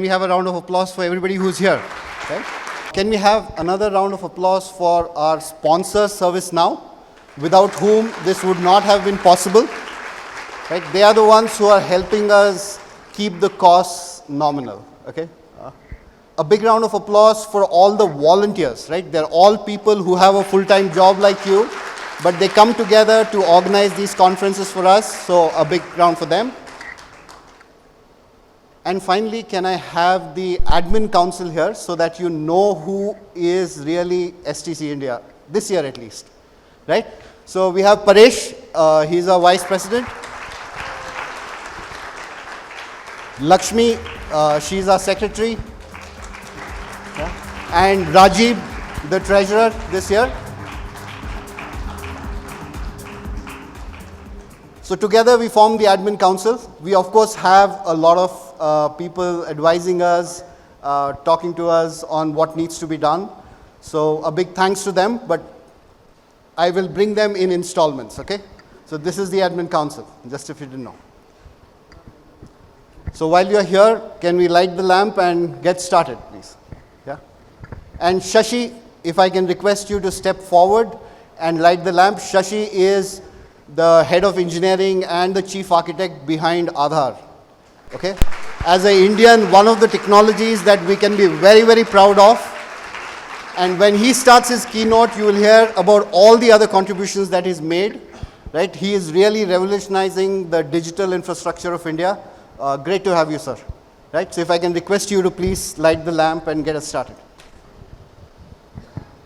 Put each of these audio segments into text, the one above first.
we have a round of applause for everybody who's here? Right? Can we have another round of applause for our sponsor, ServiceNow, without whom this would not have been possible? Right? They are the ones who are helping us keep the costs nominal. Okay? A big round of applause for all the volunteers. Right? They're all people who have a full-time job like you, but they come together to organize these conferences for us. So a big round for them. And finally, can I have the admin council here so that you know who is really STC India, this year at least, right? So we have Paresh, he's our vice president. Lakshmi, she's our secretary. Yeah. And Rajiv, the treasurer this year. So together we form the admin council. We of course have a lot of people advising us, talking to us on what needs to be done. So a big thanks to them, but I will bring them in installments, okay? So this is the admin council, just if you didn't know. So while you're here, can we light the lamp and get started, please? Yeah. And Shashi, if I can request you to step forward and light the lamp. Shashi is the head of engineering and the chief architect behind Aadhaar. Okay? As an Indian, one of the technologies that we can be very, very proud of. And when he starts his keynote, you will hear about all the other contributions that he's made. Right? He is really revolutionizing the digital infrastructure of India. Great to have you, sir. Right? So if I can request you to please light the lamp and get us started.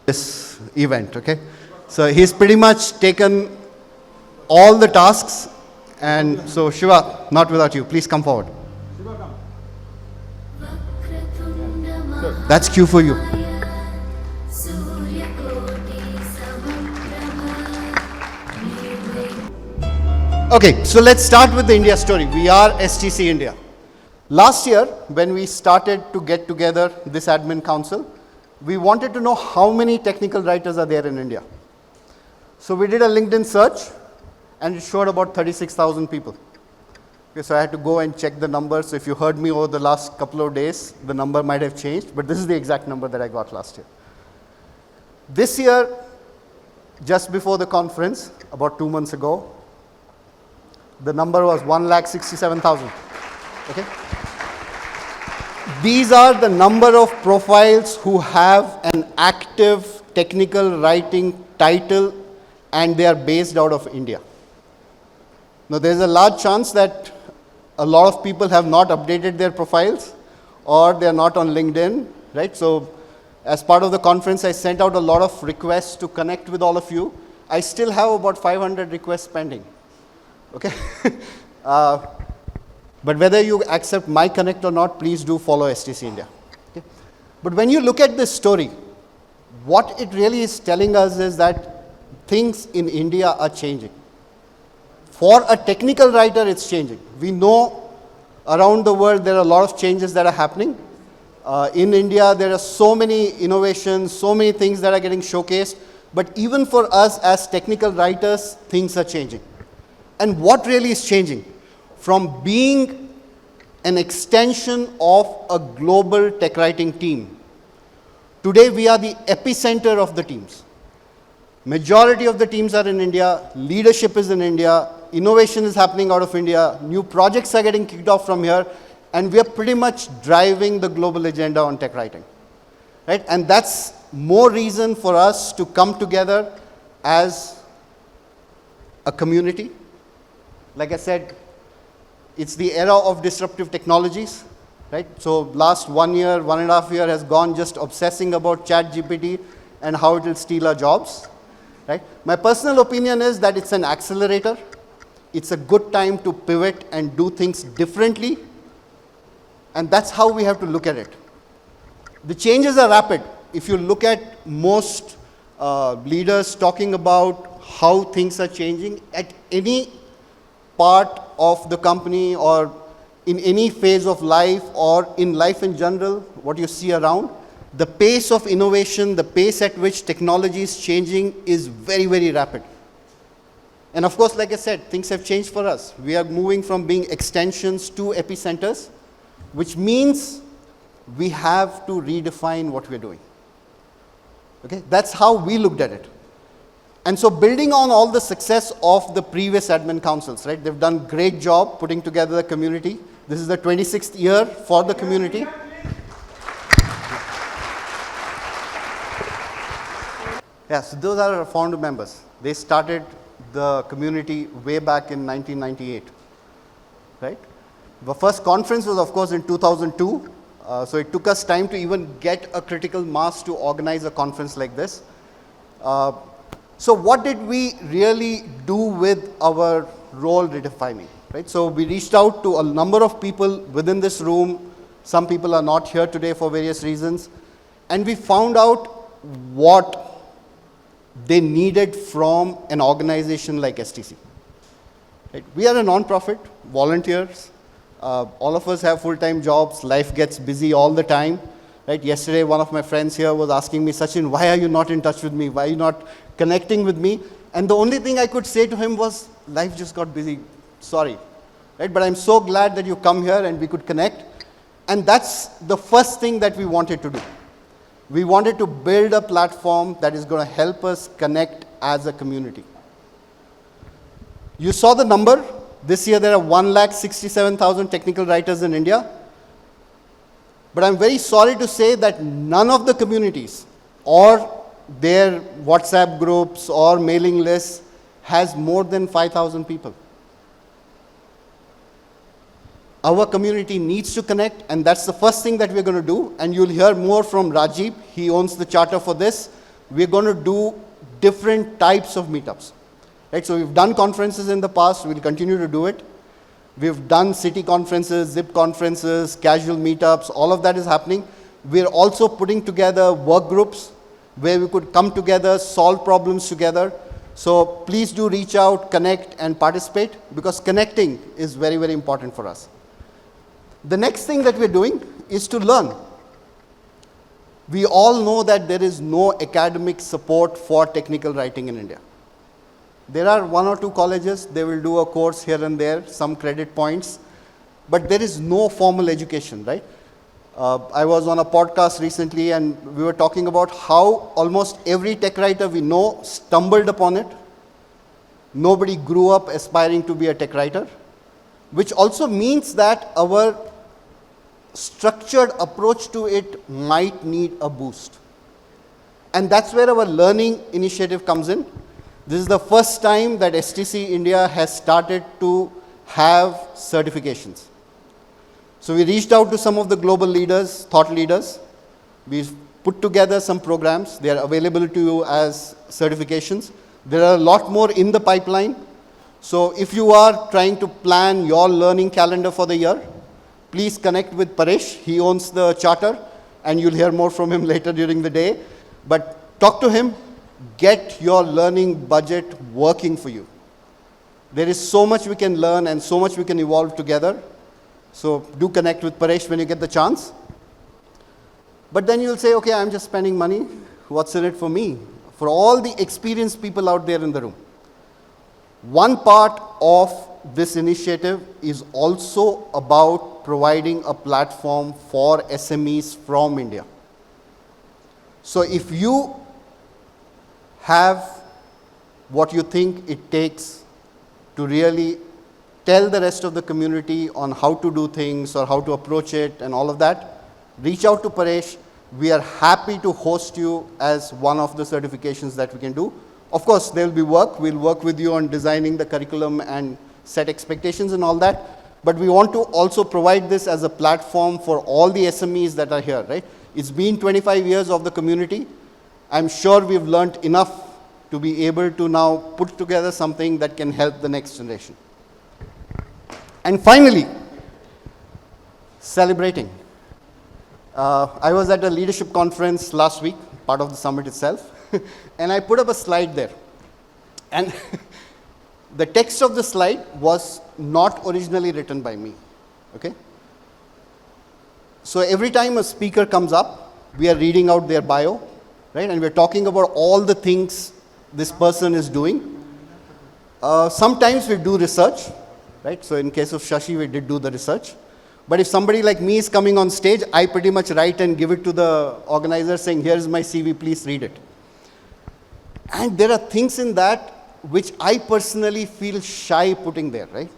This event, okay? So he's pretty much taken all the tasks, and so Shiva, not without you, please come forward. Shiva, come. That's cue for you. Okay, so let's start with the India story. We are STC India. Last year, when we started to get together this admin council, we wanted to know how many technical writers are there in India. So we did a LinkedIn search, and it showed about 36,000 people. Okay, so I had to go and check the numbers. So if you heard me over the last couple of days, the number might have changed, but this is the exact number that I got last year. This year, just before the conference, about 2 months ago, the number was 1,67,000. Okay? These are the number of profiles who have an active technical writing title, and they are based out of India. Now, there's a large chance that a lot of people have not updated their profiles, or they are not on LinkedIn, right? So, as part of the conference, I sent out a lot of requests to connect with all of you. I still have about 500 requests pending, okay? But whether you accept my connect or not, please do follow STC India. Okay? But when you look at this story, what it really is telling us is that things in India are changing. For a technical writer, it's changing. We know around the world there are a lot of changes that are happening. In India, there are so many innovations, so many things that are getting showcased. But even for us as technical writers, things are changing. And what really is changing? From being an extension of a global tech writing team, today we are the epicenter of the teams. Majority of the teams are in India, leadership is in India, innovation is happening out of India, new projects are getting kicked off from here, and we are pretty much driving the global agenda on tech writing. Right? And that's more reason for us to come together as a community. Like I said, it's the era of disruptive technologies, right? So last 1 year, 1.5 years has gone just obsessing about ChatGPT and how it will steal our jobs, right? My personal opinion is that it's an accelerator. It's a good time to pivot and do things differently, and that's how we have to look at it. The changes are rapid. If you look at most leaders talking about how things are changing at any part of the company or in any phase of life or in life in general, what you see around, the pace of innovation, the pace at which technology is changing is very, very rapid. And of course, like I said, things have changed for us. We are moving from being extensions to epicenters, which means we have to redefine what we're doing. Okay? That's how we looked at it. And so building on all the success of the previous admin councils, right? They've done a great job putting together the community. This is the 26th year for the community. Yeah, so those are our founder members. They started the community way back in 1998, right? The first conference was, of course, in 2002. So it took us time to even get a critical mass to organize a conference like this. So what did we really do with our role redefining, right? So we reached out to a number of people within this room. Some people are not here today for various reasons. And we found out what they needed from an organization like STC. Right? We are a non-profit, volunteers. All of us have full-time jobs. Life gets busy all the time. Right? Yesterday, one of my friends here was asking me, Sachin, why are you not in touch with me? Why are you not connecting with me? And the only thing I could say to him was, life just got busy. Sorry. Right? But I'm so glad that you come here and we could connect. And that's the first thing that we wanted to do. We wanted to build a platform that is going to help us connect as a community. You saw the number. This year there are 167,000 technical writers in India. But I'm very sorry to say that none of the communities or their WhatsApp groups or mailing lists has more than 5,000 people. Our community needs to connect, and that's the first thing that we're going to do. And you'll hear more from Rajiv. He owns the charter for this. We're going to do different types of meetups. Right? So we've done conferences in the past. We'll continue to do it. We've done city conferences, zip conferences, casual meetups. All of that is happening. We're also putting together work groups where we could come together, solve problems together. So please do reach out, connect, and participate, because connecting is very, very important for us. The next thing that we're doing is to learn. We all know that there is no academic support for technical writing in India. There are one or two colleges, they will do a course here and there, some credit points, but there is no formal education, right? I was on a podcast recently and we were talking about how almost every tech writer we know stumbled upon it. Nobody grew up aspiring to be a tech writer, which also means that our structured approach to it might need a boost. And that's where our learning initiative comes in. This is the first time that STC India has started to have certifications. So we reached out to some of the global leaders, thought leaders. We've put together some programs. They are available to you as certifications. There are a lot more in the pipeline. So if you are trying to plan your learning calendar for the year, please connect with Paresh. He owns the charter, and you'll hear more from him later during the day. But talk to him. Get your learning budget working for you. There is so much we can learn and so much we can evolve together. So do connect with Paresh when you get the chance. But then you'll say, okay, I'm just spending money. What's in it for me? For all the experienced people out there in the room. One part of this initiative is also about providing a platform for SMEs from India. So if you have what you think it takes to really tell the rest of the community on how to do things or how to approach it and all of that, reach out to Paresh. We are happy to host you as one of the certifications that we can do. Of course, there will be work. We'll work with you on designing the curriculum and set expectations and all that. But we want to also provide this as a platform for all the SMEs that are here, right? It's been 25 years of the community. I'm sure we've learned enough to be able to now put together something that can help the next generation. And finally, celebrating. I was at a leadership conference last week, part of the summit itself, and I put up a slide there. And the text of the slide was not originally written by me, okay? So every time a speaker comes up, we are reading out their bio, right? And we're talking about all the things this person is doing. Sometimes we do research, right? So in case of Shashi, we did do the research. But if somebody like me is coming on stage, I pretty much write and give it to the organizer saying, here's my CV, please read it. And there are things in that which I personally feel shy putting there, right?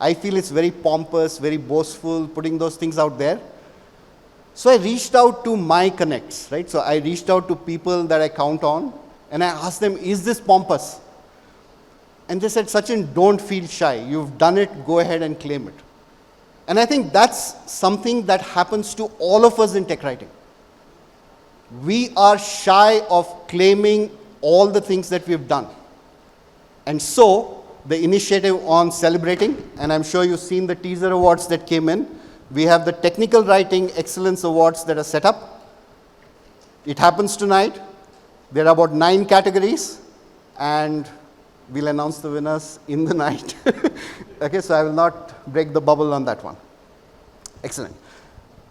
I feel it's very pompous, very boastful, putting those things out there. So I reached out to my connects, right? So I reached out to people that I count on, and I asked them, is this pompous? And they said, Sachin, don't feel shy. You've done it, go ahead and claim it. And I think that's something that happens to all of us in tech writing. We are shy of claiming all the things that we've done. And so, the initiative on celebrating, and I'm sure you've seen the teaser awards that came in. We have the Technical Writing Excellence Awards that are set up. It happens tonight. There are about 9 categories, and we'll announce the winners in the night. Okay, so I will not break the bubble on that one. Excellent.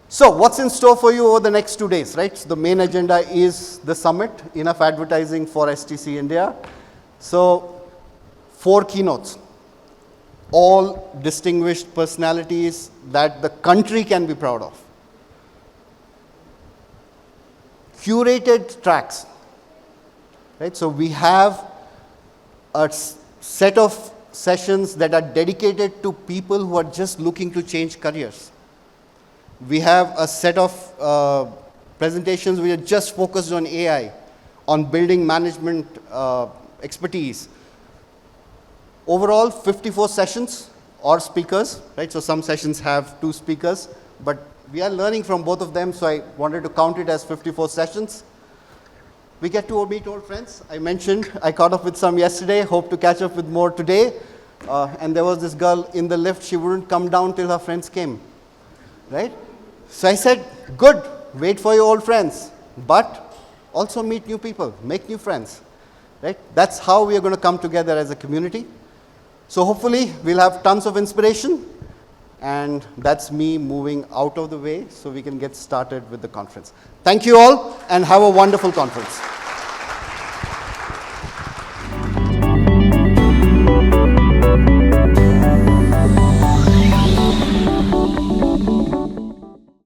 So what's in store for you over the next 2 days, right? So the main agenda is the summit, enough advertising for STC India. So 4 keynotes, all distinguished personalities that the country can be proud of. Curated tracks, right? So we have a set of sessions that are dedicated to people who are just looking to change careers. We have a set of presentations which are just focused on AI, on building management expertise. Overall, 54 sessions or speakers, right? So some sessions have 2 speakers, but we are learning from both of them, so I wanted to count it as 54 sessions. We get to meet old friends. I mentioned I caught up with some yesterday, hope to catch up with more today. And there was this girl in the lift, she wouldn't come down till her friends came, right? So I said, good, wait for your old friends, but also meet new people, make new friends, right? That's how we are going to come together as a community. So hopefully we'll have tons of inspiration, and that's me moving out of the way so we can get started with the conference. Thank you all, and have a wonderful conference.